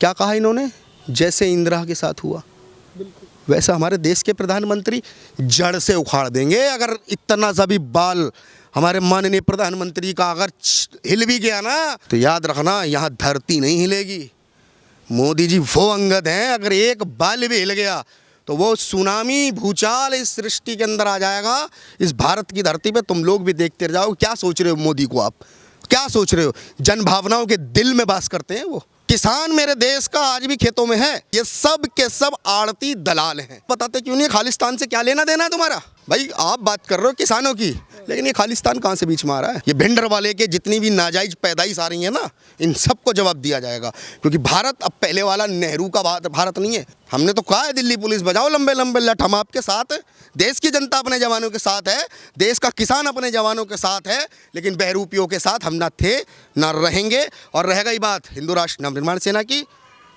क्या कहा इन्होंने, जैसे इंदिरा के साथ हुआ वैसा हमारे देश के प्रधानमंत्री जड़ से उखाड़ देंगे। अगर इतना सा भी बाल हमारे माननीय प्रधानमंत्री का अगर हिल भी गया ना, तो याद रखना यहाँ धरती नहीं हिलेगी। मोदी जी वो अंगद हैं, अगर एक बाल भी हिल गया तो वो सुनामी भूचाल इस सृष्टि के अंदर आ जाएगा। इस भारत की धरती पे तुम लोग भी देखते रह जाओ। क्या सोच रहे हो मोदी को, आप क्या सोच रहे हो? जन भावनाओं के दिल में वास करते हैं वो। किसान मेरे देश का आज भी खेतों में है। ये सब के सब आड़ती दलाल हैं। बताते क्यों नहीं? खालिस्तान से क्या लेना देना है तुम्हारा? भाई आप बात कर रहे हो किसानों की, लेकिन ये खालिस्तान कहाँ से बीच में आ रहा है? ये भिंडर वाले के जितनी भी नाजायज पैदाइश आ रही है ना, इन सबको जवाब दिया जाएगा। क्योंकि भारत अब पहले वाला नेहरू का भारत नहीं है। हमने तो कहा है दिल्ली पुलिस बजाओ लंबे लंबे लठ, हम आपके साथ है। देश की जनता अपने जवानों के साथ है, देश का किसान अपने जवानों के साथ है, लेकिन बहरूपियों के साथ हम ना थे ना रहेंगे। और रह गई बात हिंदू राष्ट्र नवनिर्माण सेना की,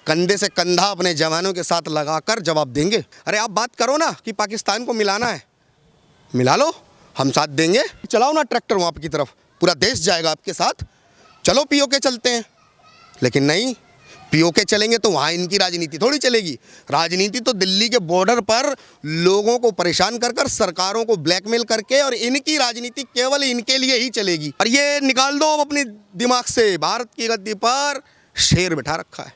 कंधे से कंधा अपने जवानों के साथ लगाकर जवाब देंगे। अरे आप बात करो ना कि पाकिस्तान को मिलाना है, मिला लो, हम साथ देंगे। चलाओ ना ट्रैक्टर वहाँ की तरफ, पूरा देश जाएगा आपके साथ। चलो पीओके चलते हैं, लेकिन नहीं, पीओके चलेंगे तो वहाँ इनकी राजनीति थोड़ी चलेगी। राजनीति तो दिल्ली के बॉर्डर पर लोगों को परेशान कर कर, सरकारों को ब्लैकमेल करके, और इनकी राजनीति केवल इनके लिए ही चलेगी। और ये निकाल दो अब अपने दिमाग से, भारत की गद्दी पर शेर बिठा रखा है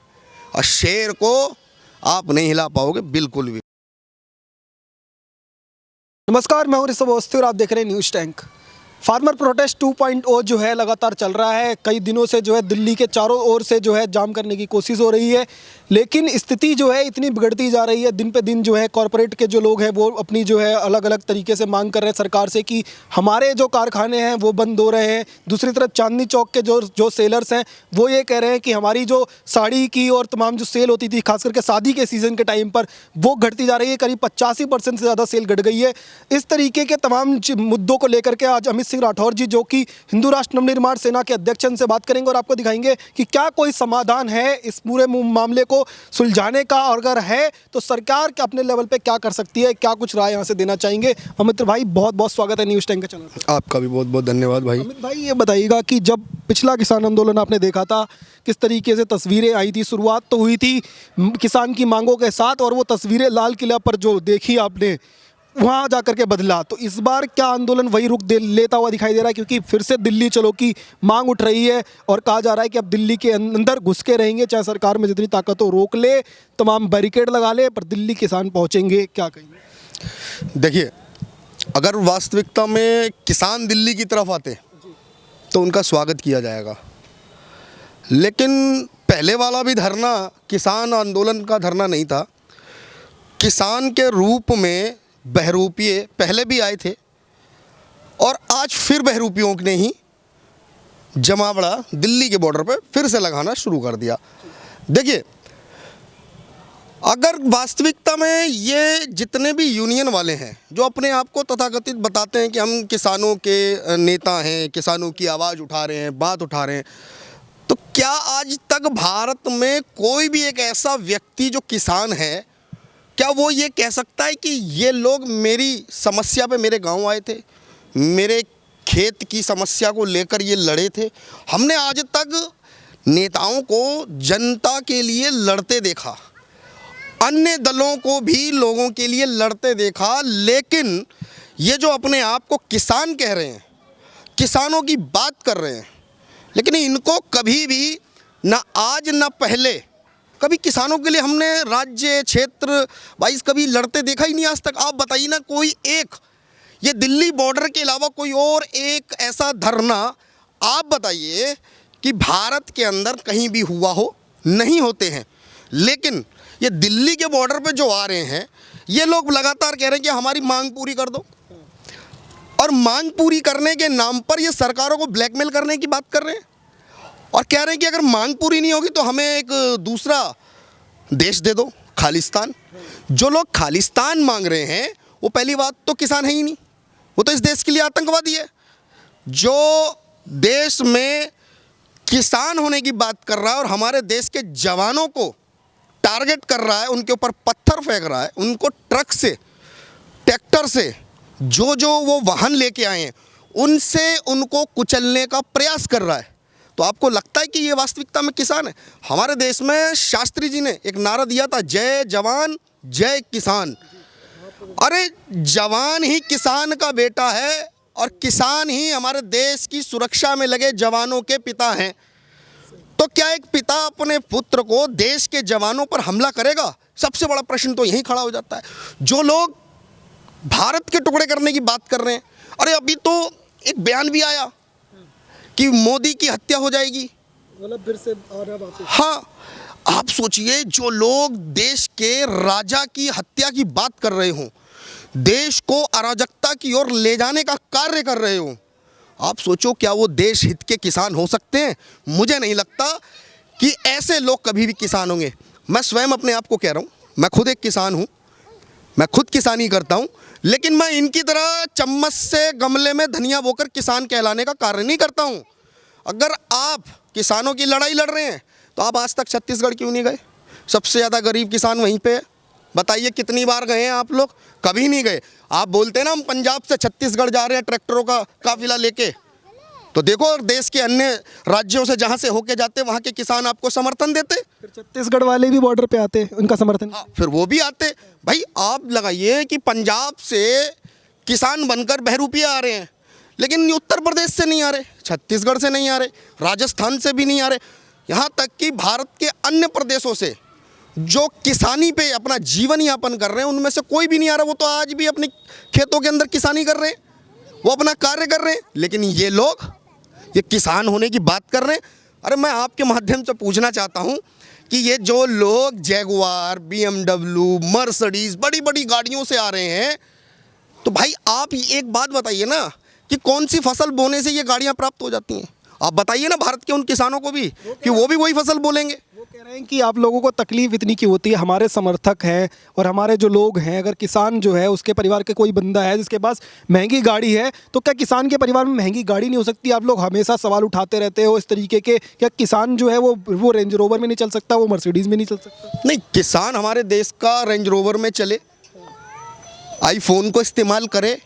और शेर को आप नहीं हिला पाओगे बिल्कुल भी। नमस्कार, मैं हूं ऋषभ अवस्थी और आप देख रहे हैं न्यूज़ टैंक। फार्मर प्रोटेस्ट 2.0 जो है लगातार चल रहा है। कई दिनों से जो है दिल्ली के चारों ओर से जो है जाम करने की कोशिश हो रही है, लेकिन स्थिति जो है इतनी बिगड़ती जा रही है। दिन पे दिन जो है कॉरपोरेट के जो लोग हैं वो अपनी जो है अलग अलग तरीके से मांग कर रहे हैं सरकार से कि हमारे जो कारखाने हैं वो बंद हो रहे हैं। दूसरी तरफ चांदनी चौक के जो सेलर्स हैं वो ये कह रहे हैं कि हमारी जो साड़ी की और तमाम जो सेल होती थी, खास करके शादी के सीज़न के टाइम पर, वो घटती जा रही है। करीब 85% से ज़्यादा सेल घट गई है। इस तरीके के तमाम मुद्दों को लेकर के आज अमित सिंह राठौर जी, जो कि हिंदू राष्ट्र नवनिर्माण सेना के अध्यक्ष, से बात करेंगे और आपको दिखाएंगे कि क्या कोई समाधान है इस पूरे मामले को सुलझाने का, और अगर है तो सरकार के अपने लेवल पे क्या कर सकती है, क्या कुछ राय यहाँ से देना चाहेंगे। अमित भाई बहुत बहुत स्वागत है न्यूज़ टैंक के चैनल पर। आपका भी बहुत बहुत धन्यवाद भाई। अमित भाई ये बताइएगा कि जब पिछला किसान आंदोलन आपने देखा था, किस तरीके से तस्वीरें आई थी। शुरुआत तो हुई थी किसान की मांगों के साथ, और वो तस्वीरें लाल किला पर जो देखी आपने, वहाँ जाकर के बदला। तो इस बार क्या आंदोलन वही रुख लेता हुआ दिखाई दे रहा है? क्योंकि फिर से दिल्ली चलो की मांग उठ रही है और कहा जा रहा है कि अब दिल्ली के अंदर घुस के रहेंगे, चाहे सरकार में जितनी ताकत हो रोक ले, तमाम बैरिकेड लगा ले, पर दिल्ली किसान पहुँचेंगे। क्या कहेंगे? देखिए, अगर वास्तविकता में किसान दिल्ली की तरफ आते तो उनका स्वागत किया जाएगा, लेकिन पहले वाला भी धरना किसान आंदोलन का धरना नहीं था। किसान के रूप में बहरूपिये पहले भी आए थे और आज फिर बहरूपियों ने ही जमावड़ा दिल्ली के बॉर्डर पे फिर से लगाना शुरू कर दिया। देखिए, अगर वास्तविकता में ये जितने भी यूनियन वाले हैं जो अपने आप को तथाकथित बताते हैं कि हम किसानों के नेता हैं, किसानों की आवाज़ उठा रहे हैं, बात उठा रहे हैं, तो क्या आज तक भारत में कोई भी एक ऐसा व्यक्ति जो किसान है, क्या वो ये कह सकता है कि ये लोग मेरी समस्या पे मेरे गांव आए थे, मेरे खेत की समस्या को लेकर ये लड़े थे? हमने आज तक नेताओं को जनता के लिए लड़ते देखा, अन्य दलों को भी लोगों के लिए लड़ते देखा, लेकिन ये जो अपने आप को किसान कह रहे हैं, किसानों की बात कर रहे हैं, लेकिन इनको कभी भी ना आज ना पहले कभी किसानों के लिए हमने राज्य क्षेत्र वाइज कभी लड़ते देखा ही नहीं आज तक। आप बताइए ना, कोई एक, ये दिल्ली बॉर्डर के अलावा कोई और एक ऐसा धरना आप बताइए कि भारत के अंदर कहीं भी हुआ हो? नहीं होते हैं। लेकिन ये दिल्ली के बॉर्डर पे जो आ रहे हैं, ये लोग लगातार कह रहे हैं कि हमारी मांग पूरी कर दो, और मांग पूरी करने के नाम पर ये सरकारों को ब्लैकमेल करने की बात कर रहे हैं और कह रहे हैं कि अगर मांग पूरी नहीं होगी तो हमें एक दूसरा देश दे दो, खालिस्तान। जो लोग खालिस्तान मांग रहे हैं वो पहली बात तो किसान है ही नहीं, वो तो इस देश के लिए आतंकवादी है। जो देश में किसान होने की बात कर रहा है और हमारे देश के जवानों को टारगेट कर रहा है, उनके ऊपर पत्थर फेंक रहा है, उनको ट्रक से, ट्रैक्टर से, जो वो वाहन लेके आए हैं उनसे उनको कुचलने का प्रयास कर रहा है, तो आपको लगता है कि ये वास्तविकता में किसान है? हमारे देश में शास्त्री जी ने एक नारा दिया था, जय जवान जय किसान। अरे जवान ही किसान का बेटा है और किसान ही हमारे देश की सुरक्षा में लगे जवानों के पिता हैं। तो क्या एक पिता अपने पुत्र को देश के जवानों पर हमला करेगा? सबसे बड़ा प्रश्न तो यही खड़ा हो जाता है। जो लोग भारत के टुकड़े करने की बात कर रहे हैं, अरे अभी तो एक बयान भी आया कि मोदी की हत्या हो जाएगी, मतलब फिर से आ रहा बात। हाँ, आप सोचिए, जो लोग देश के राजा की हत्या की बात कर रहे हों, देश को अराजकता की ओर ले जाने का कार्य कर रहे हों, आप सोचो क्या वो देश हित के किसान हो सकते हैं? मुझे नहीं लगता कि ऐसे लोग कभी भी किसान होंगे। मैं स्वयं अपने आप को कह रहा हूँ, मैं खुद एक किसान हूँ, मैं खुद किसानी करता हूँ, लेकिन मैं इनकी तरह चम्मच से गमले में धनिया बोकर किसान कहलाने का कार्य नहीं करता हूँ। अगर आप किसानों की लड़ाई लड़ रहे हैं तो आप आज तक छत्तीसगढ़ क्यों नहीं गए? सबसे ज़्यादा गरीब किसान वहीं पे है। बताइए कितनी बार गए हैं आप लोग? कभी नहीं गए। आप बोलते हैं ना हम पंजाब से छत्तीसगढ़ जा रहे हैं ट्रैक्टरों का काफिला लेके, तो देखो देश के अन्य राज्यों से जहाँ से होके जाते वहाँ के किसान आपको समर्थन देते। फिर छत्तीसगढ़ वाले भी बॉर्डर पे आते, उनका समर्थन। हाँ, फिर वो भी आते। भाई आप लगाइए कि पंजाब से किसान बनकर बहरूपिया आ रहे हैं, लेकिन उत्तर प्रदेश से नहीं आ रहे, छत्तीसगढ़ से नहीं आ रहे, राजस्थान से भी नहीं आ रहे, यहाँ तक कि भारत के अन्य प्रदेशों से जो किसानी पे अपना जीवन यापन कर रहे हैं उनमें से कोई भी नहीं आ रहा। वो तो आज भी अपने खेतों के अंदर किसानी कर रहे हैं, वो अपना कार्य कर रहे हैं, लेकिन ये लोग ये किसान होने की बात कर रहे हैं। अरे मैं आपके माध्यम से पूछना चाहता हूँ कि ये जो लोग जैगुआर, BMW, मर्सिडीज बड़ी बड़ी गाड़ियों से आ रहे हैं, तो भाई आप एक बात बताइए ना कि कौन सी फसल बोने से ये गाड़ियाँ प्राप्त हो जाती हैं? आप बताइए ना भारत के उन किसानों को भी कि वो भी वही फसल बोलेंगे। वो कह रहे हैं कि आप लोगों को तकलीफ इतनी क्यों होती है, हमारे समर्थक हैं और हमारे जो लोग हैं, अगर किसान जो है उसके परिवार के कोई बंदा है जिसके पास महंगी गाड़ी है, तो क्या किसान के परिवार में महंगी गाड़ी नहीं हो सकती? आप लोग हमेशा सवाल उठाते रहते हो इस तरीके के, क्या किसान जो है वो रेंज रोवर में नहीं चल सकता, वो मर्सिडीज में नहीं चल सकता? नहीं, किसान हमारे देश का रेंज रोवर में चले, आईफोन को इस्तेमाल करे,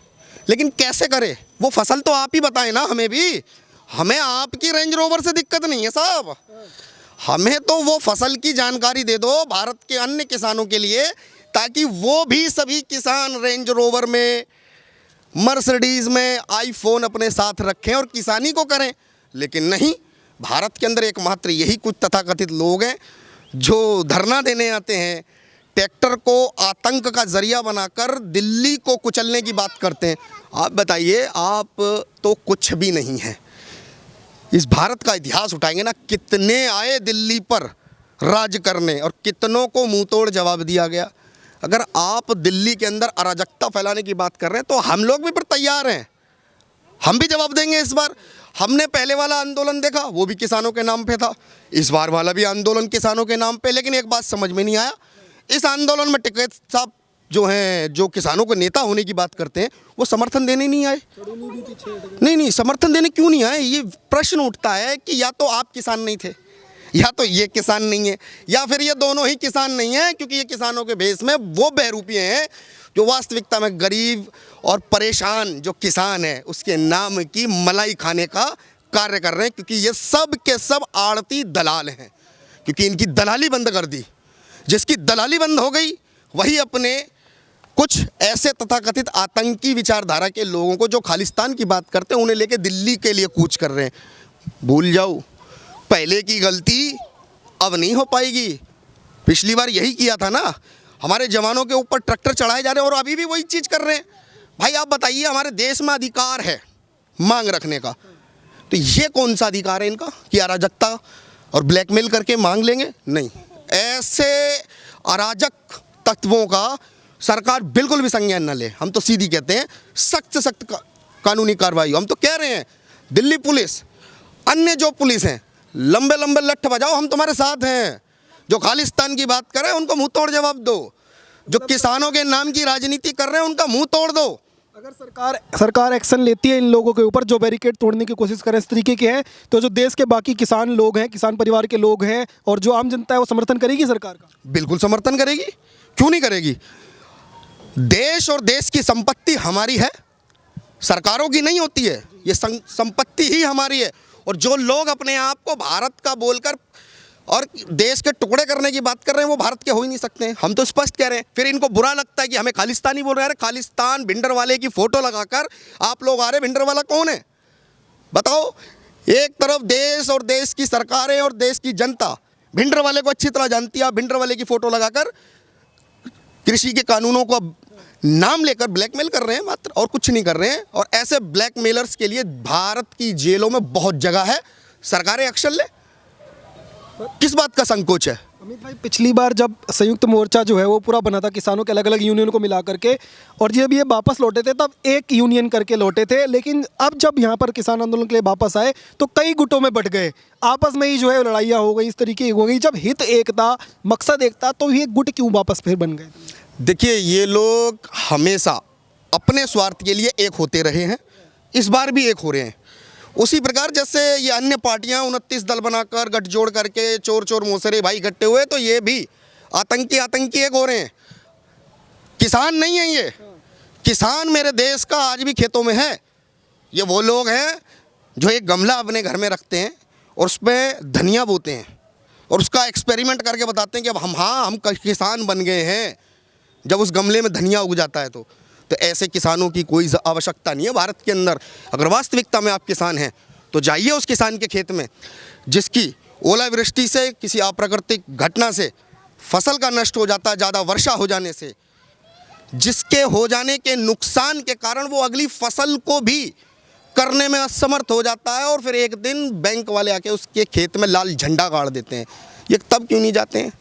लेकिन कैसे करे? वो फसल तो आप ही बताएं ना हमें भी। हमें आपकी रेंज रोवर से दिक्कत नहीं है साहब, हमें तो वो फसल की जानकारी दे दो भारत के अन्य किसानों के लिए, ताकि वो भी सभी किसान रेंज रोवर में, मर्सिडीज में आईफोन अपने साथ रखें और किसानी को करें। लेकिन नहीं, भारत के अंदर एकमात्र यही कुछ तथाकथित लोग हैं जो धरना देने आते हैं, ट्रैक्टर को आतंक का जरिया बनाकर दिल्ली को कुचलने की बात करते हैं। आप बताइए, आप तो कुछ भी नहीं है। इस भारत का इतिहास उठाएंगे ना, कितने आए दिल्ली पर राज करने और कितनों को मुंह तोड़ जवाब दिया गया। अगर आप दिल्ली के अंदर अराजकता फैलाने की बात कर रहे हैं तो हम लोग भी पर तैयार हैं, हम भी जवाब देंगे। इस बार हमने पहले वाला आंदोलन देखा, वो भी किसानों के नाम पे था, इस बार वाला भी आंदोलन किसानों के नाम पे। लेकिन एक बात समझ में नहीं आया, इस आंदोलन में टिकैत साहब जो हैं, जो किसानों को नेता होने की बात करते हैं, वो समर्थन देने नहीं आए। नहीं, समर्थन देने क्यों नहीं आए? ये प्रश्न उठता है कि या तो आप किसान नहीं थे, या तो ये किसान नहीं है, या फिर ये दोनों ही किसान नहीं है, क्योंकि ये किसानों के भेष में वो बहरूपिये हैं जो वास्तविकता में गरीब और परेशान जो किसान है उसके नाम की मलाई खाने का कार्य कर रहे हैं। क्योंकि ये सब के सब आड़ती दलाल हैं, क्योंकि इनकी दलाली बंद कर दी। जिसकी दलाली बंद हो गई वही अपने कुछ ऐसे तथाकथित आतंकी विचारधारा के लोगों को जो खालिस्तान की बात करते हैं उन्हें लेके दिल्ली के लिए कूच कर रहे हैं। भूल जाओ, पहले की गलती अब नहीं हो पाएगी। पिछली बार यही किया था ना, हमारे जवानों के ऊपर ट्रैक्टर चढ़ाए जा रहे हैं और अभी भी वही चीज़ कर रहे हैं। भाई आप बताइए, हमारे देश में अधिकार है मांग रखने का, तो ये कौन सा अधिकार है इनका कि अराजकता और ब्लैकमेल करके मांग लेंगे? नहीं, ऐसे अराजक तत्वों का सरकार बिल्कुल भी संज्ञान न ले। हम तो सीधी कहते हैं, सख्त से सख्त कानूनी कार्रवाई। हम तो कह रहे हैं दिल्ली पुलिस, अन्य जो पुलिस हैं, लंबे लंबे लठ बजाओ, हम तुम्हारे साथ हैं। जो खालिस्तान की बात कर रहे हैं उनको मुंह तोड़ जवाब दो, जो किसानों के नाम की राजनीति कर रहे हैं उनका मुंह तोड़ दो। अगर सरकार एक्शन लेती है इन लोगों के ऊपर जो बैरिकेड तोड़ने की कोशिश करें इस तरीके के हैं, तो जो देश के बाकी किसान लोग हैं, किसान परिवार के लोग हैं और जो आम जनता है वो समर्थन करेगी सरकार का? बिल्कुल समर्थन करेगी, क्यों नहीं करेगी? देश और देश की संपत्ति हमारी है, सरकारों की नहीं होती है। ये संपत्ति ही हमारी है, और जो लोग अपने आप को भारत का बोलकर और देश के टुकड़े करने की बात कर रहे हैं, वो भारत के हो ही नहीं सकते हैं। हम तो स्पष्ट कह रहे हैं। फिर इनको बुरा लगता है कि हमें खालिस्तानी बोल रहे हैं। खालिस्तान भिंडरवाले की फोटो लगाकर आप लोग आ रहे, भिंडरवाला कौन है बताओ? एक तरफ देश और देश की सरकारें और देश की जनता भिंडरवाले को अच्छी तरह जानती है। आप भिंडरवाले की फोटो लगाकर कृषि के कानूनों को नाम लेकर ब्लैकमेल कर रहे हैं मात्र, और कुछ नहीं कर रहे हैं। और ऐसे ब्लैकमेलर्स के लिए भारत की जेलों में बहुत जगह है। सरकारें एक्शन ले, किस बात का संकोच है? अमित भाई, पिछली बार जब संयुक्त मोर्चा जो है वो पूरा बना था किसानों के अलग अलग यूनियन को मिला करके, और जब ये वापस लौटे थे तब एक यूनियन करके लौटे थे। लेकिन अब जब यहाँ पर किसान आंदोलन के लिए वापस आए तो कई गुटों में बंट गए, आपस में ही जो है लड़ाइयाँ हो गई, इस तरीके की हो गई। जब हित एक था, मकसद एक था, तो ये गुट क्यों वापस फिर बन गए? देखिए, ये लोग हमेशा अपने स्वार्थ के लिए एक होते रहे हैं, इस बार भी एक हो रहे हैं। उसी प्रकार जैसे ये अन्य पार्टियां 29 दल बनाकर गठजोड़ करके चोर चोर मोसरे भाई इकट्ठे हुए, तो ये भी आतंकी एक हो रहे हैं। किसान नहीं है ये, किसान मेरे देश का आज भी खेतों में है। ये वो लोग हैं जो एक गमला अपने घर में रखते हैं और उसमें धनिया बोते हैं और उसका एक्सपेरिमेंट करके बताते हैं कि अब हम किसान बन गए हैं, जब उस गमले में धनिया उग जाता है। तो ऐसे किसानों की कोई आवश्यकता नहीं है भारत के अंदर। अगर वास्तविकता में आप किसान हैं तो जाइए उस किसान के खेत में जिसकी ओलावृष्टि से, किसी अप्राकृतिक घटना से फसल का नष्ट हो जाता है, ज़्यादा वर्षा हो जाने से, जिसके हो जाने के नुकसान के कारण वो अगली फसल को भी करने में असमर्थ हो जाता है, और फिर एक दिन बैंक वाले आके उसके खेत में लाल झंडा गाड़ देते हैं। ये तब क्यों नहीं जाते हैं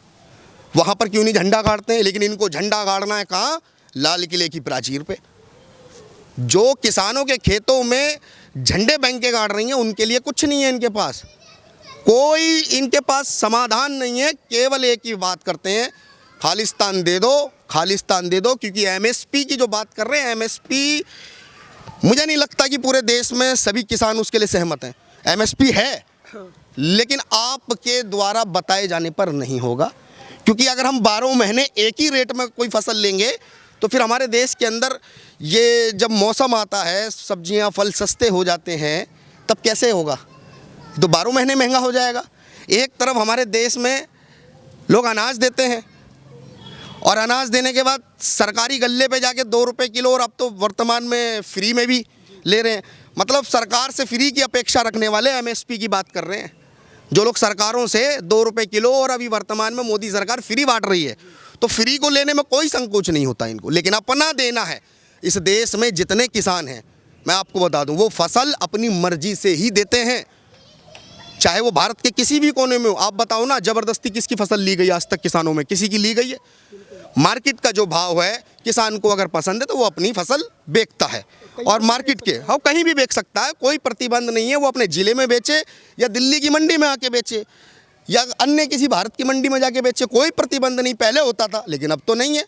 वहाँ पर, क्यों नहीं झंडा गाड़ते हैं? लेकिन इनको झंडा गाड़ना है कहाँ? लाल किले की प्राचीर पे। जो किसानों के खेतों में झंडे बैंक के गाड़ रही हैं, उनके लिए कुछ नहीं है इनके पास, कोई इनके पास समाधान नहीं है। केवल एक ही बात करते हैं, खालिस्तान दे दो, खालिस्तान दे दो। क्योंकि एमएसपी की जो बात कर रहे हैं, एमएसपी मुझे नहीं लगता कि पूरे देश में सभी किसान उसके लिए सहमत हैं। एमएसपी है, लेकिन आपके द्वारा बताए जाने पर नहीं होगा। क्योंकि अगर हम 12 महीने एक ही रेट में कोई फसल लेंगे तो फिर हमारे देश के अंदर ये जब मौसम आता है, सब्जियां फल सस्ते हो जाते हैं, तब कैसे होगा? तो 12 महीने महंगा हो जाएगा। एक तरफ हमारे देश में लोग अनाज देते हैं और अनाज देने के बाद सरकारी गल्ले पे जाके 2 रुपये किलो, और अब तो वर्तमान में फ्री में भी ले रहे हैं। मतलब सरकार से फ्री की अपेक्षा रखने वाले एमएसपी की बात कर रहे हैं। जो लोग सरकारों से 2 रुपये किलो, और अभी वर्तमान में मोदी सरकार फ्री बांट रही है, तो फ्री को लेने में कोई संकोच नहीं होता इनको। लेकिन अपना देना है। इस देश में जितने किसान हैं, मैं आपको बता दूं, वो फसल अपनी मर्जी से ही देते हैं, चाहे वो भारत के किसी भी कोने में हो। आप बताओ ना, ज़बरदस्ती किसकी फसल ली गई आज तक किसानों में? किसी की ली गई है? मार्केट का जो भाव है, किसान को अगर पसंद है तो वो अपनी फसल बेचता है, और मार्केट के हाँ कहीं भी बेच सकता है, कोई प्रतिबंध नहीं है। वो अपने ज़िले में बेचे या दिल्ली की मंडी में आके बेचे या अन्य किसी भारत की मंडी में जाके बेचे, कोई प्रतिबंध नहीं। पहले होता था, लेकिन अब तो नहीं है।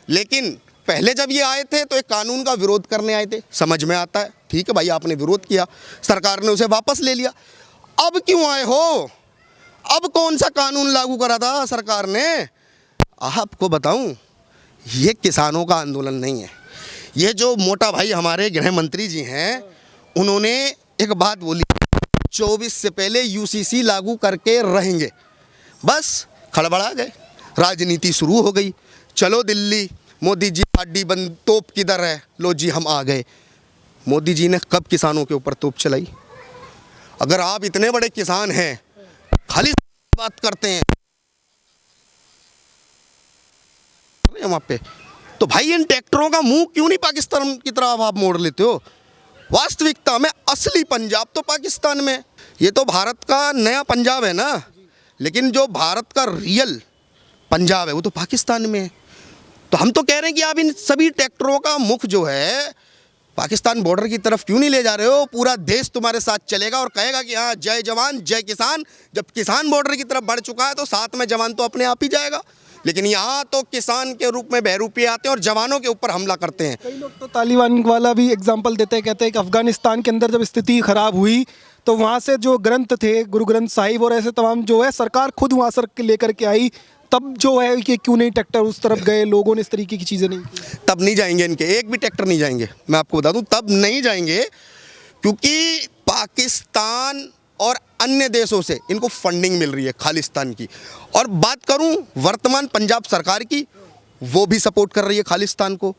लेकिन पहले जब ये आए थे तो एक कानून का विरोध करने आए थे, समझ में आता है, ठीक है भाई, आपने विरोध किया, सरकार ने उसे वापस ले लिया। अब क्यों आए हो? अब कौन सा कानून लागू करा था सरकार ने? आपको बताऊं, ये किसानों का आंदोलन नहीं है। ये जो मोटा भाई हमारे गृह मंत्री जी हैं, उन्होंने एक बात बोली, 24 से पहले यूसीसी लागू करके रहेंगे। बस खड़बड़ा गए, राजनीति शुरू हो गई। चलो दिल्ली, मोदी जी हड्डी बंद, तोप किधर है? लो जी हम आ गए। मोदी जी ने कब किसानों के ऊपर तोप चलाई? अगर आप इतने बड़े किसान हैं, खाली बात करते हैं वहाँ पे, तो भाई इन ट्रैक्टरों का मुंह क्यों नहीं पाकिस्तान की तरफ आप मोड़ लेते हो? वास्तविकता में असली पंजाब तो पाकिस्तान में। ये तो भारत का नया पंजाब है ना, लेकिन जो भारत का रियल पंजाब है वो तो पाकिस्तान में है। तो हम तो कह रहे हैं कि आप इन सभी ट्रैक्टरों का मुख जो है पाकिस्तान बॉर्डर की तरफ क्यों नहीं ले जा रहे हो? पूरा देश तुम्हारे साथ चलेगा और कहेगा कि हाँ जय जवान जय किसान। जब किसान बॉर्डर की तरफ बढ़ चुका है तो साथ में जवान तो अपने आप ही जाएगा। लेकिन यहाँ तो किसान के रूप में बहरूपी आते हैं और जवानों के ऊपर हमला करते हैं। कई लोग तो तालिबान वाला भी एग्जाम्पल देते हैं, कहते हैं कि अफगानिस्तान के अंदर जब स्थिति खराब हुई तो वहाँ से जो ग्रंथ थे, गुरु ग्रंथ साहिब और ऐसे तमाम जो है, सरकार खुद वहाँ से लेकर के आई। तब जो है कि क्यों नहीं ट्रैक्टर उस तरफ गए, लोगों ने इस तरीके की चीज़ें नहीं की। तब नहीं जाएंगे, इनके एक भी ट्रैक्टर नहीं जाएंगे, मैं आपको बता दूं, तब नहीं जाएंगे। क्योंकि पाकिस्तान और अन्य देशों से इनको फंडिंग मिल रही है खालिस्तान की। और बात करूं वर्तमान पंजाब सरकार की, वो भी सपोर्ट कर रही है खालिस्तान को।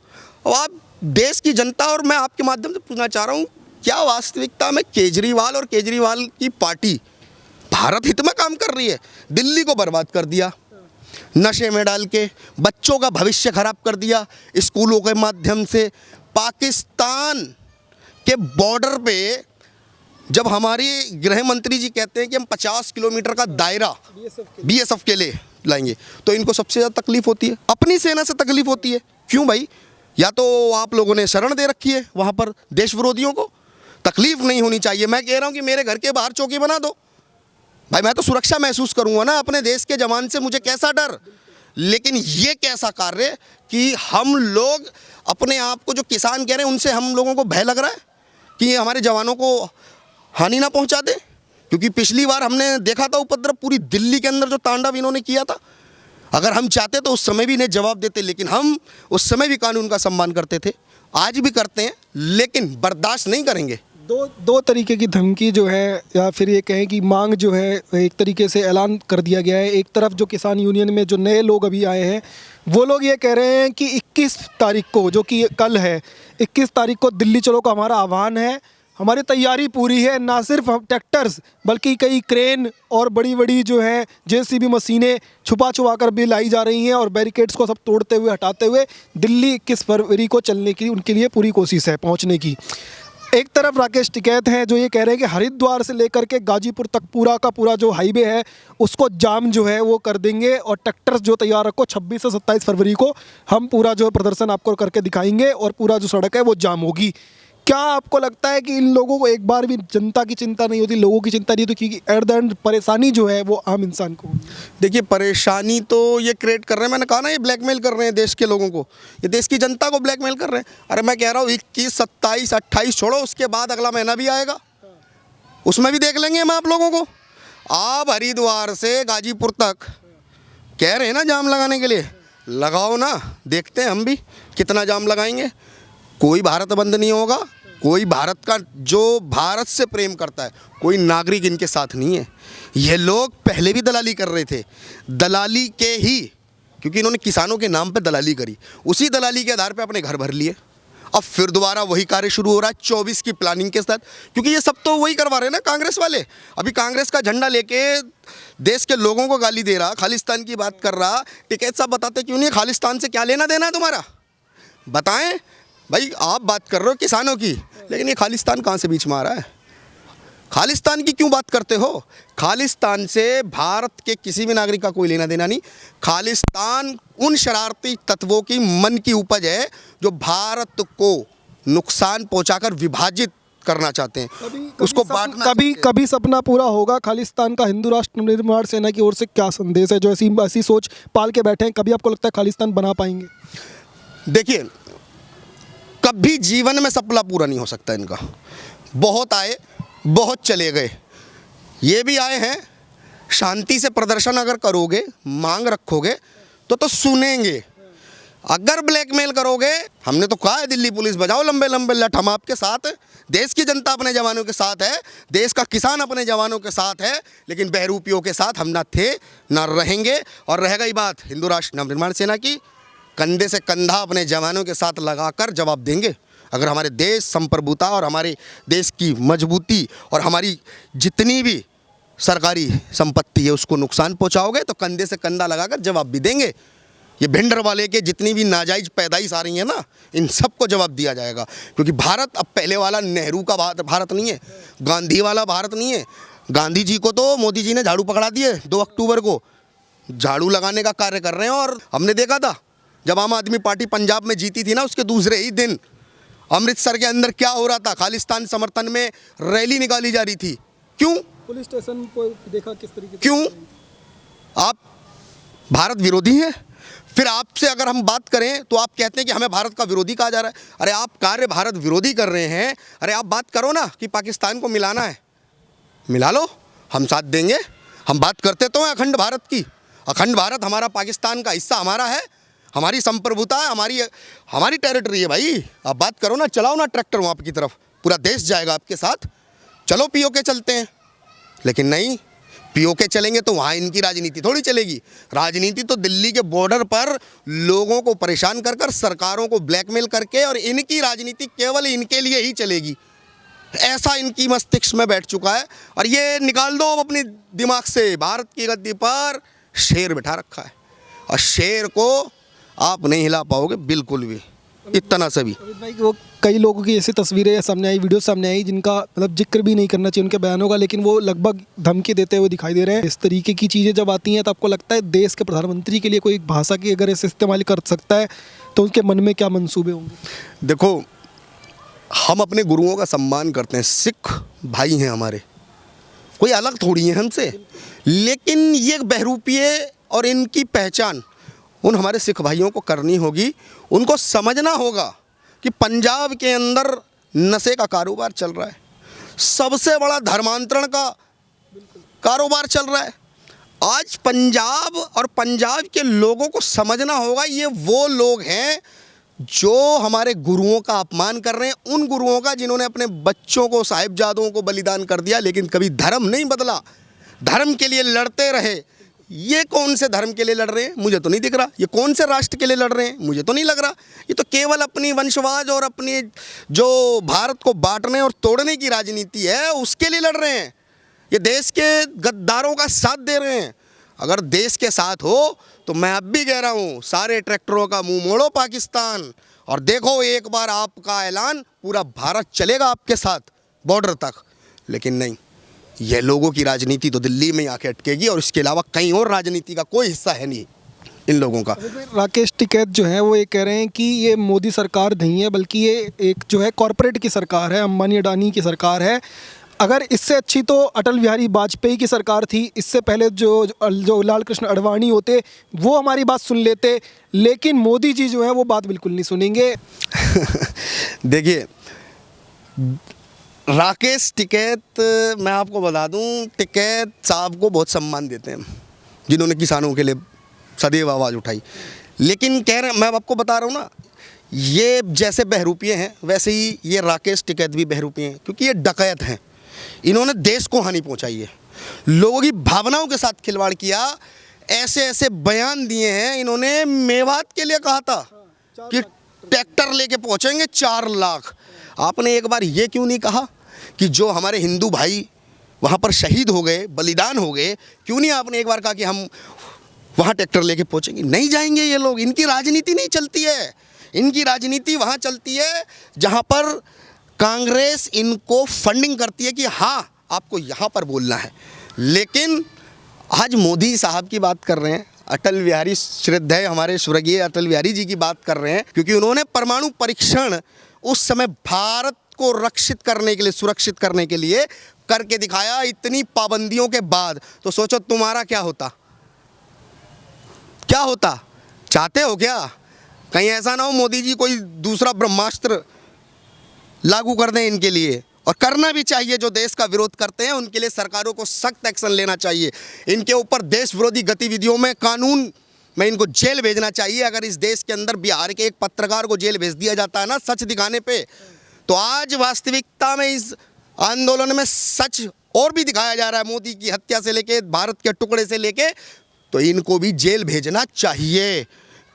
और आप देश की जनता, और मैं आपके माध्यम से पूछना चाह रहा हूं, क्या वास्तविकता में केजरीवाल और केजरीवाल की पार्टी भारत हित में काम कर रही है? दिल्ली को बर्बाद कर दिया, नशे में डाल के बच्चों का भविष्य खराब कर दिया स्कूलों के माध्यम से। पाकिस्तान के बॉर्डर पे जब हमारी गृह मंत्री जी कहते हैं कि हम 50 किलोमीटर का दायरा बीएसएफ के लिए लाएंगे, तो इनको सबसे ज़्यादा तकलीफ होती है, अपनी सेना से तकलीफ होती है। क्यों भाई? या तो आप लोगों ने शरण दे रखी है वहाँ पर देश विरोधियों को, तकलीफ नहीं होनी चाहिए। मैं कह रहा हूँ कि मेरे घर के बाहर चौकी बना दो भाई, मैं तो सुरक्षा महसूस करूँगा ना अपने देश के जवान से, मुझे कैसा डर। लेकिन ये कैसा कार्य कि हम लोग अपने आप को, जो किसान कह रहे हैं उनसे हम लोगों को भय लग रहा है कि हमारे जवानों को हानि ना पहुंचा दे। क्योंकि पिछली बार हमने देखा था उपद्रव पूरी दिल्ली के अंदर जो तांडव इन्होंने किया था। अगर हम चाहते तो उस समय भी इन्हें जवाब देते, लेकिन हम उस समय भी कानून का सम्मान करते थे, आज भी करते हैं, लेकिन बर्दाश्त नहीं करेंगे। दो तरीके की धमकी जो है, या फिर ये कहें कि मांग जो है, एक तरीके से ऐलान कर दिया गया है। एक तरफ जो किसान यूनियन में जो नए लोग अभी आए हैं, वो लोग ये कह रहे हैं कि 21 तारीख को, जो कि कल है, 21 तारीख को दिल्ली चलो का हमारा आह्वान है, हमारी तैयारी पूरी है। ना सिर्फ हम ट्रैक्टर्स बल्कि कई क्रेन और बड़ी बड़ी जो है जेसीबी मशीनें छुपा कर भी लाई जा रही हैं, और बैरिकेड्स को सब तोड़ते हुए हटाते हुए दिल्ली 21 फरवरी को चलने की उनके लिए पूरी कोशिश है पहुंचने की। एक तरफ राकेश टिकैत हैं जो ये कह रहे हैं कि हरिद्वार से लेकर के गाजीपुर तक पूरा का पूरा जो हाईवे है उसको जाम जो है वो कर देंगे, और ट्रैक्टर्स जो तैयार रखो 26 से 27 फरवरी को हम पूरा जो प्रदर्शन आपको करके दिखाएंगे, और पूरा जो सड़क है वो जाम होगी। क्या आपको लगता है कि इन लोगों को एक बार भी जनता की चिंता नहीं होती, लोगों की चिंता नहीं होती, क्योंकि एट द एंड परेशानी जो है वो आम इंसान को? देखिए, परेशानी तो ये क्रिएट कर रहे हैं, मैंने कहा ना, ये ब्लैकमेल कर रहे हैं देश के लोगों को, ये देश की जनता को ब्लैकमेल कर रहे हैं। अरे मैं कह रहा हूँ 21, 27, 28 छोड़ो, उसके बाद अगला महीना भी आएगा, उसमें भी देख लेंगे हम आप लोगों को। आप हरिद्वार से गाजीपुर तक कह रहे हैं ना जाम लगाने के लिए, लगाओ ना, देखते हैं हम भी कितना जाम लगाएंगे। कोई भारत बंद नहीं होगा, कोई भारत का, जो भारत से प्रेम करता है, कोई नागरिक इनके साथ नहीं है। ये लोग पहले भी दलाली कर रहे थे, दलाली के ही, क्योंकि इन्होंने किसानों के नाम पे दलाली करी, उसी दलाली के आधार पे अपने घर भर लिए। अब फिर दोबारा वही कार्य शुरू हो रहा है 24 की प्लानिंग के साथ, क्योंकि ये सब तो वही करवा रहे हैं ना कांग्रेस वाले। अभी कांग्रेस का झंडा लेके देश के लोगों को गाली दे रहा, खालिस्तान की बात कर रहा। टिकैत साहब बताते क्यों नहीं, खालिस्तान से क्या लेना देना है तुम्हारा, बताएं भाई। आप बात कर रहे हो किसानों की, लेकिन ये खालिस्तान कहाँ से बीच में आ रहा है? खालिस्तान की क्यों बात करते हो? खालिस्तान से भारत के किसी भी नागरिक का कोई लेना देना नहीं। खालिस्तान उन शरारती तत्वों की मन की उपज है जो भारत को नुकसान पहुंचाकर विभाजित करना चाहते हैं, उसको बांटना। कभी सपना पूरा होगा खालिस्तान का? हिंदू राष्ट्र निर्माण सेना की ओर से क्या संदेश है, जो ऐसी सोच पाल के बैठे हैं, कभी आपको लगता है खालिस्तान बना पाएंगे? देखिए, कभी जीवन में सपना पूरा नहीं हो सकता इनका। बहुत आए, बहुत चले गए, ये भी आए हैं। शांति से प्रदर्शन अगर करोगे, मांग रखोगे तो सुनेंगे। अगर ब्लैकमेल करोगे, हमने तो कहा है दिल्ली पुलिस बजाओ लंबे लंबे लठ, हम आपके साथ हैं। देश की जनता अपने जवानों के साथ है, देश का किसान अपने जवानों के साथ है, लेकिन बहरूपियों के साथ हम ना थे ना रहेंगे। और रह गई बात हिंदू राष्ट्र नवनिर्माण सेना की, कंधे से कंधा अपने जवानों के साथ लगाकर जवाब देंगे। अगर हमारे देश संप्रभुता और हमारे देश की मजबूती और हमारी जितनी भी सरकारी संपत्ति है उसको नुकसान पहुंचाओगे, तो कंधे से कंधा लगाकर जवाब भी देंगे। ये भिंडर वाले के जितनी भी नाजायज पैदाइश आ रही है ना, इन सबको जवाब दिया जाएगा। क्योंकि भारत अब पहले वाला नेहरू का भारत नहीं है, गांधी वाला भारत नहीं है। गांधी जी को तो मोदी जी ने झाड़ू पकड़ा दिए, 2 अक्टूबर को झाड़ू लगाने का कार्य कर रहे हैं। और हमने देखा था जब आम आदमी पार्टी पंजाब में जीती थी ना, उसके दूसरे ही दिन अमृतसर के अंदर क्या हो रहा था, खालिस्तान समर्थन में रैली निकाली जा रही थी। क्यों? पुलिस स्टेशन को देखा किस तरीके से? क्यों? आप भारत विरोधी हैं। फिर आपसे अगर हम बात करें तो आप कहते हैं कि हमें भारत का विरोधी कहा जा रहा है। अरे आप कार्य भारत विरोधी कर रहे हैं, अरे आप बात करो ना कि पाकिस्तान को मिलाना है, मिला लो, हम साथ देंगे। हम बात करते तो हैं अखंड भारत की, अखंड भारत हमारा, पाकिस्तान का हिस्सा हमारा है, हमारी संप्रभुता है, हमारी टेरिटरी है भाई। आप बात करो ना, चलाओ ना ट्रैक्टर वहाँ की तरफ, पूरा देश जाएगा आपके साथ। चलो पीओके चलते हैं, लेकिन नहीं, पीओके चलेंगे तो वहाँ इनकी राजनीति थोड़ी चलेगी। राजनीति तो दिल्ली के बॉर्डर पर लोगों को परेशान कर कर, सरकारों को ब्लैकमेल करके, और इनकी राजनीति केवल इनके लिए ही चलेगी। ऐसा इनकी मस्तिष्क में बैठ चुका है। और ये निकाल दो अब अपने दिमाग से, भारत की गद्दी पर शेर बिठा रखा है, और शेर को आप नहीं हिला पाओगे बिल्कुल भी, इतना सभी। अमित भाई, वो कई लोगों की ऐसी तस्वीरें सामने आई, वीडियो सामने आई, जिनका मतलब जिक्र भी नहीं करना चाहिए उनके बयानों का, लेकिन वो लगभग धमकी देते हुए दिखाई दे रहे हैं। इस तरीके की चीज़ें जब आती हैं तो आपको लगता है देश के प्रधानमंत्री के लिए कोई भाषा की अगर ऐसे इस्तेमाल कर सकता है तो उनके मन में क्या मंसूबे होंगे? देखो, हम अपने गुरुओं का सम्मान करते हैं, सिख भाई हैं हमारे, कोई अलग थोड़ी है हमसे, लेकिन ये बहरूपिये और इनकी पहचान उन हमारे सिख भाइयों को करनी होगी। उनको समझना होगा कि पंजाब के अंदर नशे का कारोबार चल रहा है, सबसे बड़ा धर्मांतरण का कारोबार चल रहा है। आज पंजाब और पंजाब के लोगों को समझना होगा, ये वो लोग हैं जो हमारे गुरुओं का अपमान कर रहे हैं, उन गुरुओं का जिन्होंने अपने बच्चों को, साहिबजादों को बलिदान कर दिया, लेकिन कभी धर्म नहीं बदला, धर्म के लिए लड़ते रहे। ये कौन से धर्म के लिए लड़ रहे हैं? मुझे तो नहीं दिख रहा। ये कौन से राष्ट्र के लिए लड़ रहे हैं? मुझे तो नहीं लग रहा। ये तो केवल अपनी वंशवाद और अपनी जो भारत को बांटने और तोड़ने की राजनीति है उसके लिए लड़ रहे हैं। ये देश के गद्दारों का साथ दे रहे हैं। अगर देश के साथ हो तो मैं अब भी कह रहा हूँ, सारे ट्रैक्टरों का मुंह मोड़ो पाकिस्तान, और देखो एक बार आपका ऐलान, पूरा भारत चलेगा आपके साथ बॉर्डर तक। लेकिन नहीं, ये लोगों की राजनीति तो दिल्ली में आके अटकेगी, और इसके अलावा कहीं और राजनीति का कोई हिस्सा है नहीं इन लोगों का। राकेश टिकैत जो है वो ये कह रहे हैं कि ये मोदी सरकार नहीं है, बल्कि ये एक जो है कॉरपोरेट की सरकार है, अंबानी अडानी की सरकार है। अगर इससे अच्छी तो अटल बिहारी वाजपेयी की सरकार थी, इससे पहले जो लाल कृष्ण आडवाणी होते वो हमारी बात सुन लेते, लेकिन मोदी जी जो है वो बात बिल्कुल नहीं सुनेंगे। देखिए, राकेश टिकैत, मैं आपको बता दूं, टिकैत साहब को बहुत सम्मान देते हैं, जिन्होंने किसानों के लिए सदैव आवाज़ उठाई। लेकिन कह रहे, मैं आपको बता रहा हूँ ना, ये जैसे बहरूपिये हैं वैसे ही ये राकेश टिकैत भी बहरूपिये हैं, क्योंकि ये डकैत हैं। इन्होंने देश को हानि पहुँचाई है, लोगों की भावनाओं के साथ खिलवाड़ किया, ऐसे ऐसे बयान दिए हैं। इन्होंने मेवात के लिए कहा था कि ट्रैक्टर लेके पहुँचेंगे 4 लाख। आपने एक बार ये क्यों नहीं कहा कि जो हमारे हिंदू भाई वहाँ पर शहीद हो गए, बलिदान हो गए, क्यों नहीं आपने एक बार कहा कि हम वहाँ ट्रैक्टर लेके पहुँचेंगे? नहीं जाएंगे ये लोग, इनकी राजनीति नहीं चलती है। इनकी राजनीति वहाँ चलती है जहाँ पर कांग्रेस इनको फंडिंग करती है कि हाँ आपको यहाँ पर बोलना है। लेकिन आज मोदी साहब की बात कर रहे हैं, अटल बिहारी, श्रद्धेय हमारे स्वर्गीय अटल बिहारी जी की बात कर रहे हैं, क्योंकि उन्होंने परमाणु परीक्षण उस समय भारत को रक्षित करने के लिए, सुरक्षित करने के लिए करके दिखाया, इतनी पाबंदियों के बाद। तो सोचो तुम्हारा क्या होता, क्या होता? चाहते हो क्या कहीं ऐसा ना हो मोदी जी कोई दूसरा ब्रह्मास्त्र लागू कर दें इनके लिए? और करना भी चाहिए। जो देश का विरोध करते हैं उनके लिए सरकारों को सख्त एक्शन लेना चाहिए। इनके ऊपर देश विरोधी गतिविधियों में कानून में इनको जेल भेजना चाहिए। अगर इस देश के अंदर बिहार के एक पत्रकार को जेल भेज दिया जाता है ना सच दिखाने पे, तो आज वास्तविकता में इस आंदोलन में सच और भी दिखाया जा रहा है। मोदी की हत्या से लेके, भारत के टुकड़े से लेके, तो इनको भी जेल भेजना चाहिए।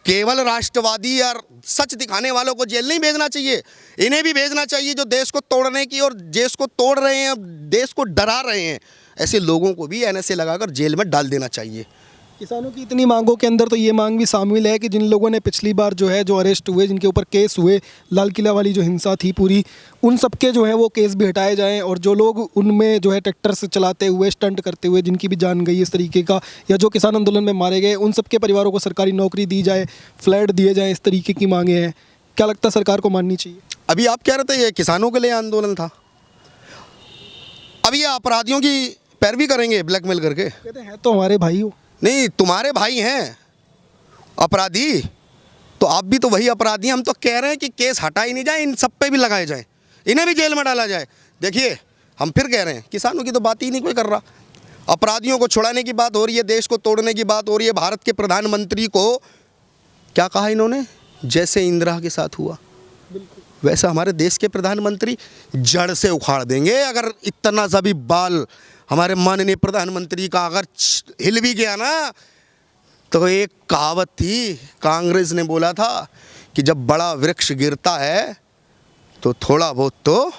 केवल राष्ट्रवादी और सच दिखाने वालों को जेल नहीं भेजना चाहिए, इन्हें भी भेजना चाहिए जो देश को तोड़ने की और देश को तोड़ रहे हैं, देश को डरा रहे हैं, ऐसे लोगों को भी एनएसए लगाकर जेल में डाल देना चाहिए। किसानों की इतनी मांगों के अंदर तो ये मांग भी शामिल है कि जिन लोगों ने पिछली बार जो है जो अरेस्ट हुए, जिनके ऊपर केस हुए, लाल किला वाली जो हिंसा थी पूरी, उन सबके जो है वो केस भी हटाए जाएं, और जो लोग उनमें जो है ट्रैक्टर से चलाते हुए, स्टंट करते हुए जिनकी भी जान गई इस तरीके का, या जो किसान आंदोलन में मारे गए, उन सबके परिवारों को सरकारी नौकरी दी जाए, फ्लैट दिए जाएँ, इस तरीके की मांगे हैं। क्या लगता है सरकार को माननी चाहिए? अभी आप कह रहे थे ये किसानों के लिए आंदोलन था, अब ये अपराधियों की पैरवी करेंगे ब्लैकमेल करके? कहते हैं तो हमारे भाई हो। नहीं, तुम्हारे भाई हैं अपराधी, तो आप भी तो वही अपराधी हैं। हम तो कह रहे हैं कि केस हटाई नहीं जाए, इन सब पे भी लगाए जाए, इन्हें भी जेल में डाला जाए। देखिए, हम फिर कह रहे हैं, किसानों की तो बात ही नहीं कोई कर रहा। अपराधियों को छुड़ाने की बात हो रही है, देश को तोड़ने की बात हो रही है। भारत के प्रधानमंत्री को क्या कहा इन्होंने? जैसे इंदिरा के साथ हुआ वैसा हमारे देश के प्रधानमंत्री जड़ से उखाड़ देंगे। अगर इतना सा भी बाल हमारे माननीय प्रधानमंत्री का अगर हिल भी गया ना, तो एक कहावत थी, कांग्रेस ने बोला था कि जब बड़ा वृक्ष गिरता है तो थोड़ा बहुत तो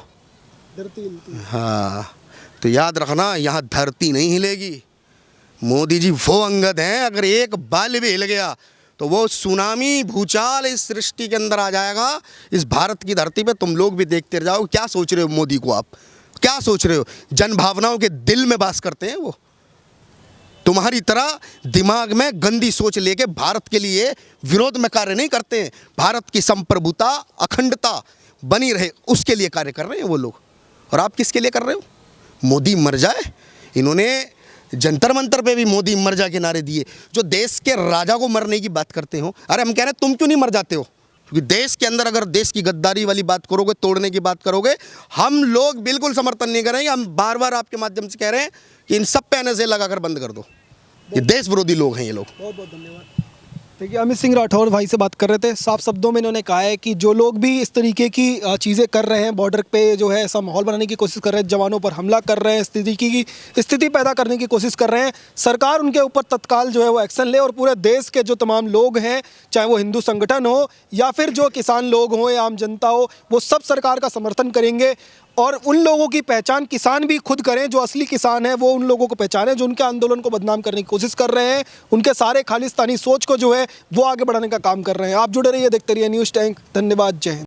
धरती हिलती है। हाँ, तो याद रखना, यहाँ धरती नहीं हिलेगी। मोदी जी वो अंगद हैं, अगर एक बाल भी हिल गया तो वो सुनामी भूचाल इस सृष्टि के अंदर आ जाएगा। इस भारत की धरती पे तुम लोग भी देखते रह जाओ। क्या सोच रहे हो मोदी को, आप क्या सोच रहे हो? जन भावनाओं के दिल में वास करते हैं वो। तुम्हारी तरह दिमाग में गंदी सोच लेके भारत के लिए विरोध में कार्य नहीं करते हैं। भारत की संप्रभुता, अखंडता बनी रहे, उसके लिए कार्य कर रहे हैं वो लोग। और आप किसके लिए कर रहे हो? मोदी मर जाए। इन्होंने जंतर मंतर पे भी मोदी मर जा के नारे दिए। जो देश के राजा को मरने की बात करते हो, अरे हम कह रहे हैं तुम क्यों नहीं मर जाते हो? क्योंकि देश के अंदर अगर देश की गद्दारी वाली बात करोगे, तोड़ने की बात करोगे, हम लोग बिल्कुल समर्थन नहीं करेंगे। हम बार बार आपके माध्यम से कह रहे हैं कि इन सब पे NSA लगाकर बंद कर दो। ये देश विरोधी लोग हैं ये लोग। बहुत बहुत धन्यवाद। देखिए, अमित सिंह राठौर भाई से बात कर रहे थे। साफ शब्दों में इन्होंने कहा है कि जो लोग भी इस तरीके की चीज़ें कर रहे हैं, बॉर्डर पे जो है ऐसा माहौल बनाने की कोशिश कर रहे हैं, जवानों पर हमला कर रहे हैं, स्थिति पैदा करने की कोशिश कर रहे हैं, सरकार उनके ऊपर तत्काल जो है वो एक्शन ले और पूरे देश के जो तमाम लोग हैं, चाहे वो हिंदू संगठन हो या फिर जो किसान लोग हों या आम जनता हो, वो सब सरकार का समर्थन करेंगे। और उन लोगों की पहचान किसान भी खुद करें, जो असली किसान हैं वो उन लोगों को पहचानें जो उनके आंदोलन को बदनाम करने की कोशिश कर रहे हैं, उनके सारे खालिस्तानी सोच को जो है वो आगे बढ़ाने का काम कर रहे हैं। आप जुड़े रहिए, देखते रहिए न्यूज़ टैंक। धन्यवाद, जय हिंद।